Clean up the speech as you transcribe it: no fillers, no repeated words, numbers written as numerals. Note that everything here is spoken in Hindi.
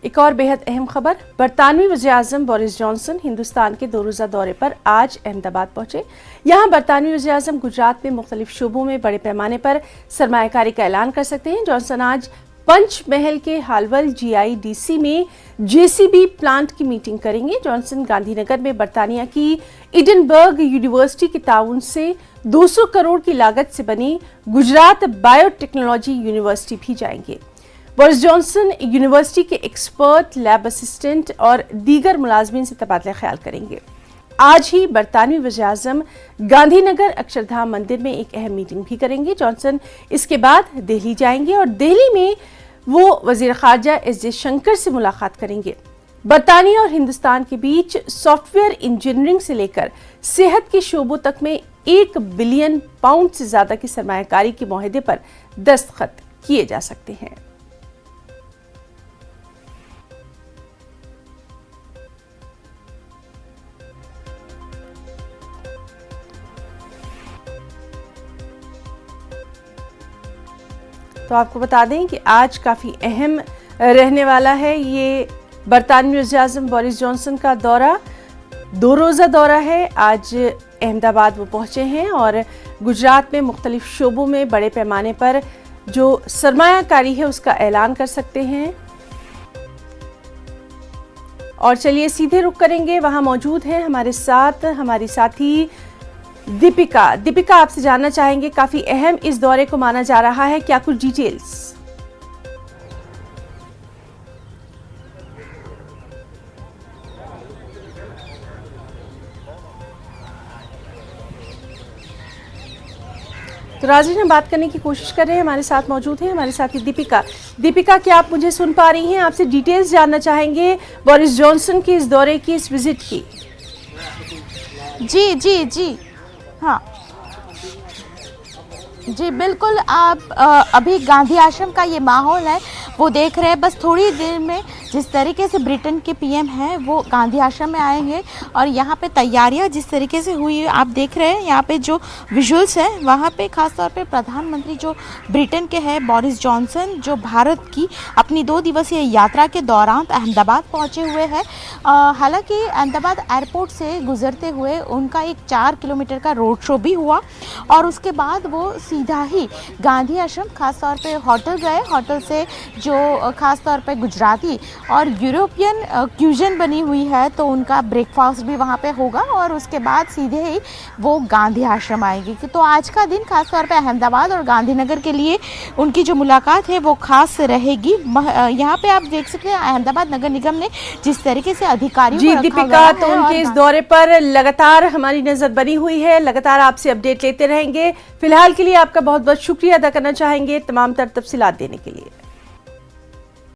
एक और बेहद अहम खबर, बरतानवी वज़ीर-ए-आज़म बोरिस जॉनसन हिंदुस्तान के 2 रोज़ा दौरे पर आज अहमदाबाद पहुंचे। यहाँ बरतानवी वज़ीर-ए-आज़म गुजरात में मुख्तलिफ शोबों में बड़े पैमाने पर सरमायाकारी का ऐलान कर सकते हैं। जॉनसन आज पंचमहल के हालवल GIDC में JCB प्लांट की मीटिंग करेंगे। जॉनसन गांधीनगर में बरतानिया की एडिनबर्ग यूनिवर्सिटी के ताउन से 200 करोड़ की लागत से बनी गुजरात बायोटेक्नोलॉजी यूनिवर्सिटी भी जाएंगे। बोरिस जॉनसन यूनिवर्सिटी के एक्सपर्ट, लैब असिस्टेंट और दीगर मुलाजमीन से तबादला ख्याल करेंगे। आज ही बरतानवी वज़ीर-ए-आज़म गांधीनगर अक्षरधाम मंदिर में एक अहम मीटिंग भी करेंगे। जॉनसन इसके बाद दिल्ली जाएंगे और दिल्ली में वो वज़ीर ख़ारजा S जयशंकर से मुलाकात करेंगे। बरतानिया और हिंदुस्तान के बीच सॉफ्टवेयर इंजीनियरिंग से लेकर सेहत के शोबों तक में 1 बिलियन पाउंड से ज्यादा की सरमायाकारी के मुआहदे पर दस्तखत किए जा सकते हैं। तो आपको बता दें कि आज काफ़ी अहम रहने वाला है ये बरतानवी वज़ीर-ए-आज़म बोरिस जॉनसन का दौरा। 2 रोज़ा दौरा है। आज अहमदाबाद वो पहुंचे हैं और गुजरात में मुख्तलिफ शोबों में बड़े पैमाने पर जो सरमायाकारी है उसका ऐलान कर सकते हैं। और चलिए सीधे रुख करेंगे, वहां मौजूद हैं हमारे साथ हमारी साथी दीपिका आपसे जानना चाहेंगे, काफी अहम इस दौरे को माना जा रहा है, क्या कुछ डिटेल्स? तो राजीव हम बात करने की कोशिश कर रहे हैं, हमारे साथ मौजूद हैं हमारे साथी दीपिका, क्या आप मुझे सुन पा रही हैं? आपसे डिटेल्स जानना चाहेंगे बोरिस जॉनसन के इस दौरे की, इस विजिट की। जी हाँ जी बिल्कुल। आप अभी गांधी आश्रम का ये माहौल है वो देख रहे हैं। बस थोड़ी देर में जिस तरीके से ब्रिटेन के PM हैं वो गांधी आश्रम में आएंगे और यहाँ पे तैयारियाँ जिस तरीके से हुई है आप देख रहे हैं। यहाँ पे जो विजुअल्स हैं वहाँ पे खास तौर पे प्रधानमंत्री जो ब्रिटेन के हैं बोरिस जॉनसन, जो भारत की अपनी 2 दिवसीय यात्रा के दौरान अहमदाबाद पहुँचे हुए हैं। हालांकि अहमदाबाद एयरपोर्ट से गुजरते हुए उनका एक 4 किलोमीटर का रोड शो भी हुआ और उसके बाद वो सीधा ही गांधी आश्रम खास तौर पे होटल गए। होटल से जो खास तौर पे गुजराती और यूरोपियन क्यूजन बनी हुई है तो उनका ब्रेकफास्ट भी वहाँ पे होगा और उसके बाद सीधे ही वो गांधी आश्रम आएगी। तो आज का दिन खास तौर पे अहमदाबाद और गांधीनगर के लिए उनकी जो मुलाकात है वो खास रहेगी। यहाँ पे आप देख सकते हैं अहमदाबाद नगर निगम ने जिस तरीके से अधिकारियों जी दीपिका, तो उनके इस दौरे पर लगातार हमारी नजर बनी हुई है, लगातार आपसे अपडेट लेते रहेंगे। फिलहाल के लिए आपका बहुत बहुत शुक्रिया अदा करना चाहेंगे तमाम तर तफसीलात देने के लिए।